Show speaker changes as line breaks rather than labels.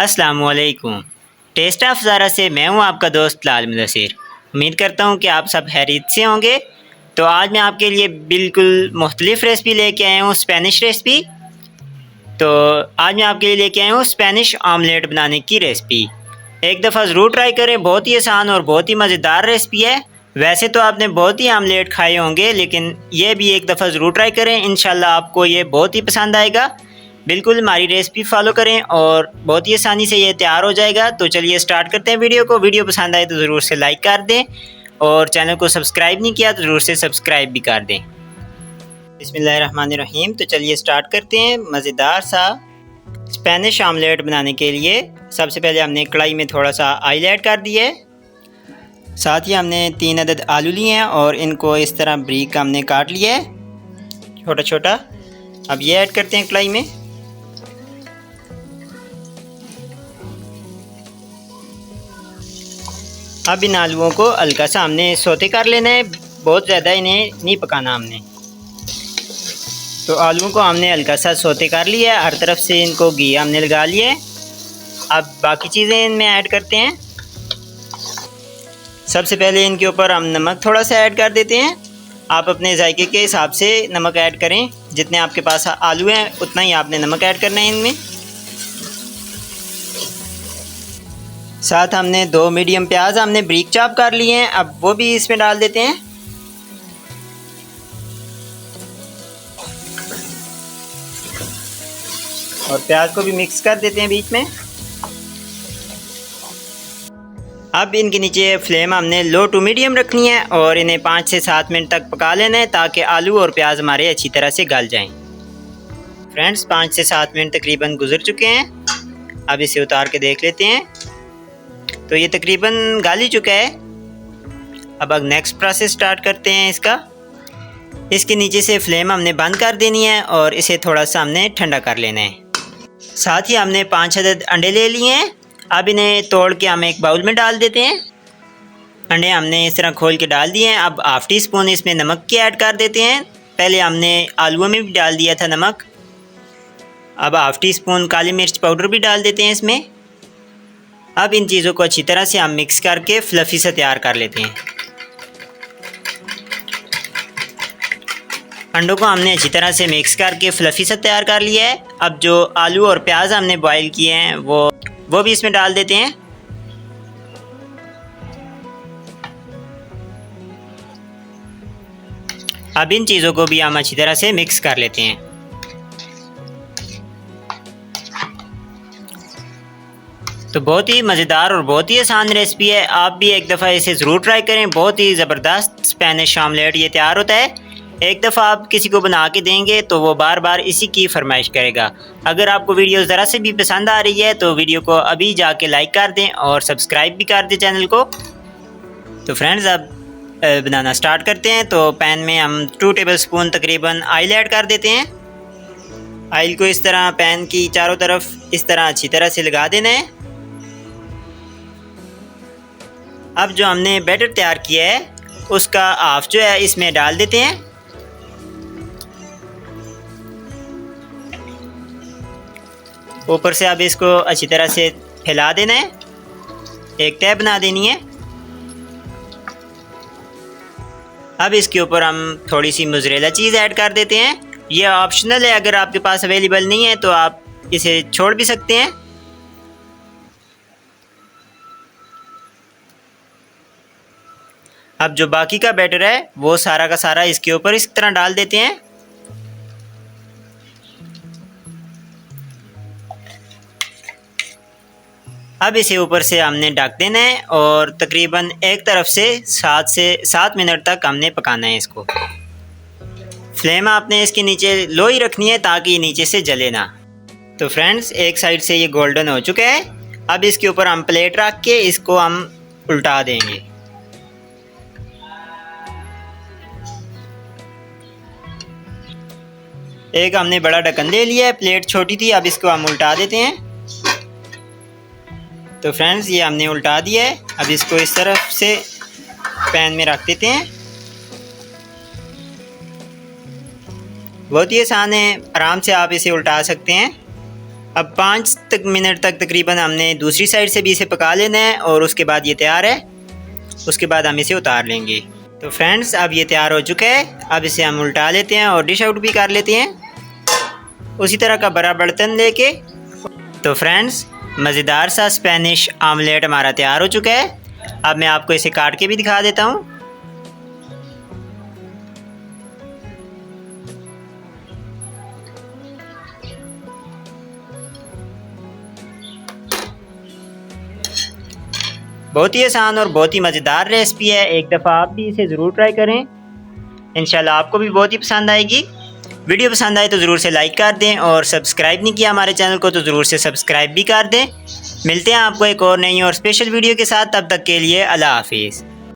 अस्सलामुअलैकुम। Test of Zaara से मैं हूं आपका दोस्त लाल मुदस्सिर। उम्मीद करता हूं कि आप सब खैरियत से होंगे। तो आज मैं आपके लिए बिल्कुल मुख्तलिफ़ रेसिपी लेके आया हूं, स्पेनिश रेसिपी। तो आज मैं आपके लिए लेके आया हूं स्पेनिश ऑमलेट बनाने की रेसिपी। एक दफ़ा ज़रूर ट्राई करें, बहुत ही आसान और बहुत ही मज़ेदार रेसिपी है। वैसे तो आपने बहुत ही ऑमलेट खाए होंगे, लेकिन ये भी एक दफ़ा ज़रूर ट्राई करें, इंशाल्लाह आपको ये बहुत ही पसंद आएगा। बिल्कुल हमारी रेसिपी फॉलो करें और बहुत ही आसानी से ये तैयार हो जाएगा। तो चलिए स्टार्ट करते हैं वीडियो को। वीडियो पसंद आए तो ज़रूर से लाइक कर दें और चैनल को सब्सक्राइब नहीं किया तो ज़रूर से सब्सक्राइब भी कर दें। बिस्मिल्लाहिर्रहमानिर्रहीम। तो चलिए स्टार्ट करते हैं। मज़ेदार सा स्पेनिश ऑमलेट बनाने के लिए सबसे पहले हमने कढ़ाई में थोड़ा सा ऑयल ऐड कर दिया है। साथ ही हमने 3 अदद आलू लिए हैं और इनको इस तरह बारीक हमने काट लिया है, छोटा छोटा। अब ये ऐड करते हैं कढ़ाई में। अब इन आलूओं को हल्का सा हमने सौते कर लेना है, बहुत ज़्यादा इन्हें नहीं पकाना हमने। तो आलूओं को हमने हल्का सा सौते कर लिया है, हर तरफ से इनको घी हमने लगा लिया है। अब बाकी चीज़ें इनमें ऐड करते हैं। सबसे पहले इनके ऊपर हम नमक थोड़ा सा ऐड कर देते हैं। आप अपने जायके के हिसाब से नमक ऐड करें, जितने आपके पास आलू हैं उतना ही आपने नमक ऐड करना है इनमें। साथ हमने 2 मीडियम प्याज हमने बारीक चॉप कर लिए हैं, अब वो भी इसमें डाल देते हैं। और प्याज को भी मिक्स कर देते हैं बीच में। अब इनके नीचे फ्लेम हमने लो टू मीडियम रखनी है और इन्हें 5 से 7 मिनट तक पका लेना है, ताकि आलू और प्याज हमारे अच्छी तरह से गल जाएं। फ्रेंड्स, 5 से 7 मिनट तकरीबन गुजर चुके हैं। अब इसे उतार के देख लेते हैं। तो ये तकरीबन गल ही चुका है। अब नेक्स्ट प्रोसेस स्टार्ट करते हैं इसका। इसके नीचे से फ्लेम हमने बंद कर देनी है और इसे थोड़ा सा हमने ठंडा कर लेना है। साथ ही हमने 5 अदद अंडे ले लिए हैं। अब इन्हें तोड़ के हम एक बाउल में डाल देते हैं। अंडे हमने इस तरह खोल के डाल दिए हैं। अब ½ टी स्पून इसमें नमक की ऐड कर देते हैं। पहले हमने आलूओं में भी डाल दिया था नमक। अब ½ टी स्पून काली मिर्च पाउडर भी डाल देते हैं इसमें। अब इन चीज़ों को अच्छी तरह से हम मिक्स करके फ्लफ़ी सा तैयार कर लेते हैं। अंडों को हमने अच्छी तरह से मिक्स करके फ्लफ़ी सा तैयार कर लिया है। अब जो आलू और प्याज हमने बॉईल किए हैं वो भी इसमें डाल देते हैं। अब इन चीज़ों को भी हम अच्छी तरह से मिक्स कर लेते हैं। तो बहुत ही मज़ेदार और बहुत ही आसान रेसिपी है। आप भी एक दफ़ा इसे ज़रूर ट्राई करें। बहुत ही ज़बरदस्त स्पेनिश ऑमलेट ये तैयार होता है। एक दफ़ा आप किसी को बना के देंगे तो वो बार बार इसी की फरमाइश करेगा। अगर आपको वीडियो ज़रा से भी पसंद आ रही है तो वीडियो को अभी जाके लाइक कर दें और सब्सक्राइब भी कर दें चैनल को। तो फ्रेंड्स, अब बनाना स्टार्ट करते हैं। तो पैन में हम 2 टेबल स्पून तकरीबन ऑयल ऐड कर देते हैं। ऑयल को इस तरह पैन की चारों तरफ इस तरह अच्छी तरह से लगा देना है। अब जो हमने बैटर तैयार किया है उसका हाफ जो है इसमें डाल देते हैं। ऊपर से अब इसको अच्छी तरह से फैला देना है, एक तह बना देनी है। अब इसके ऊपर हम थोड़ी सी मोज़रेला चीज़ ऐड कर देते हैं। ये ऑप्शनल है, अगर आपके पास अवेलेबल नहीं है तो आप इसे छोड़ भी सकते हैं। अब जो बाकी का बैटर है वो सारा का सारा इसके ऊपर इस तरह डाल देते हैं। अब इसे ऊपर से हमने ढक देना है और तकरीबन एक तरफ से 7 मिनट तक हमने पकाना है इसको। फ्लेम आपने इसके नीचे लो ही रखनी है ताकि नीचे से जले ना। तो फ्रेंड्स, एक साइड से ये गोल्डन हो चुका है। अब इसके ऊपर हम प्लेट रख के इसको हम उल्टा देंगे। एक हमने बड़ा ढक्कन ले लिया है, प्लेट छोटी थी। अब इसको हम उल्टा देते हैं। तो फ्रेंड्स, ये हमने उल्टा दिया है। अब इसको इस तरफ से पैन में रख देते हैं। बहुत ही आसान है, आराम से आप इसे उल्टा सकते हैं। अब 5 मिनट तक तकरीबन हमने दूसरी साइड से भी इसे पका लेना है और उसके बाद ये तैयार है। उसके बाद हम इसे उतार लेंगे। तो फ्रेंड्स अब ये तैयार हो चुका है। अब इसे हम उल्टा लेते हैं और डिश आउट भी कर लेते हैं उसी तरह का बड़ा बर्तन लेके। तो फ्रेंड्स मज़ेदार सा स्पेनिश आमलेट हमारा तैयार हो चुका है। अब मैं आपको इसे काट के भी दिखा देता हूँ। बहुत ही आसान और बहुत ही मज़ेदार रेसिपी है। एक दफ़ा आप भी इसे ज़रूर ट्राई करें, इंशाल्लाह आपको भी बहुत ही पसंद आएगी। वीडियो पसंद आए तो ज़रूर से लाइक कर दें और सब्सक्राइब नहीं किया हमारे चैनल को तो ज़रूर से सब्सक्राइब भी कर दें। मिलते हैं आपको एक और नई और स्पेशल वीडियो के साथ। तब तक के लिए अल्लाह हाफिज़।